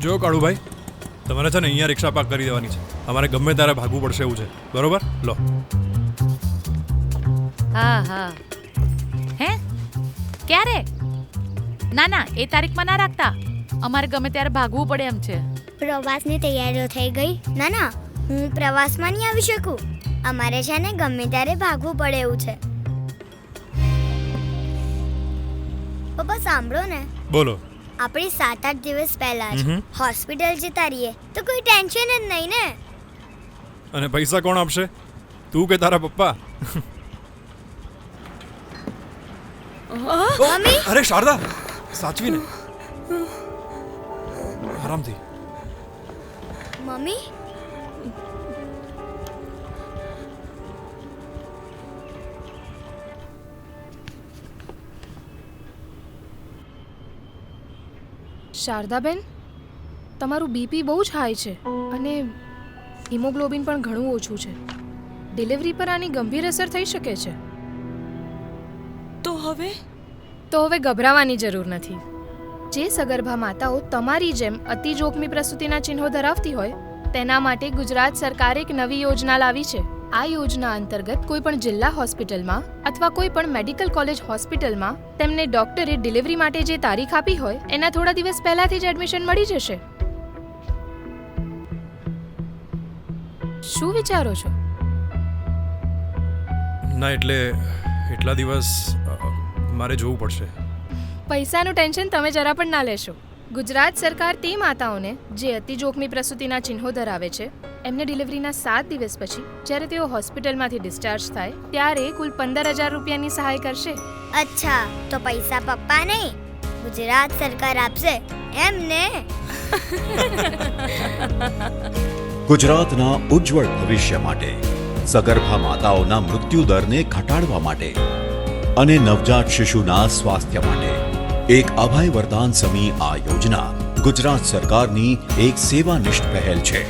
જો કાળુભાઈ, તમારે છે ને અહીંયા રિક્ષા પાર્ક કરી દેવાની છે. અમારે ગમે ત્યારે ભાગવું પડશે એવું છે, બરોબર? લો. હા હા. હે ક્યારે? ના ના, એ તારીખમાં ના રાખતા. અમારે ગમે ત્યારે ભાગવું પડે એમ છે. પ્રવાસની તૈયારીઓ થઈ ગઈ? ના ના, હું પ્રવાસમાં નહીં આવી શકું. અમારે છે ને ગમે ત્યારે ભાગવું પડે એવું છે. પપ્પા સાંભળો ને, બોલો. આપણે 7-8 દિવસ પહેલા જ હોસ્પિટલ જતા રહીએ તો કોઈ ટેન્શન જ નહીં ને. અને પૈસા કોણ આપશે? તું કે તારા પપ્પા? મમ્મી! અરે શારદા, સાચવીને. આરામથી. મમ્મી, શારદાબેન, તમારું બીપી બહુ જ હાઈ છે અને હિમોગ્લોબિન પણ ઘણું ઓછું છે. ડિલિવરી પર આની ગંભીર અસર થઈ શકે છે. તો હવે ગભરાવાની જરૂર નથી. જે સગર્ભા માતાઓ તમારી જેમ અતિ જોખમી પ્રસૂતિના ચિહ્નો ધરાવતી હોય તેના માટે ગુજરાત સરકારે એક નવી યોજના લાવી છે. આ યોજના અંતર્ગત કોઈ પણ જિલ્લા હોસ્પિટલમાં અથવા કોઈ પણ મેડિકલ કોલેજ હોસ્પિટલમાં તેમને ડોક્ટરે ડિલિવરી માટે જે તારીખ આપી હોય એના થોડા દિવસ પહેલાથી જ એડમિશન મળી જશે. શું વિચારો છો? ના એટલે એટલા દિવસ મારે જોવું પડશે. પૈસાનું ટેન્શન તમે જરા પણ ના લેશો. ગુજરાત સરકાર તે માતાઓને જે અતિ જોખમી પ્રસૂતિના ચિહ્નો ધરાવે છે એમને ડિલિવરીના 7 દિવસ પછી જ્યારે તેઓ હોસ્પિટલમાંથી ડિસ્ચાર્જ થાય ત્યારે કુલ 15,000 રૂપિયાની સહાય કરશે. અચ્છા, તો પૈસા પપ્પા નહીં, ગુજરાત સરકાર આપશે એમ ને? ગુજરાતના ઉજ્જવળ ભવિષ્ય માટે, સગર્ભા માતાઓના મૃત્યુ દરને ઘટાડવા માટે અને નવજાત શિશુના સ્વાસ્થ્ય માટે એક અભય વરદાન સમી આ યોજના ગુજરાત સરકારની એક સેવાનિષ્ઠ પહેલ છે.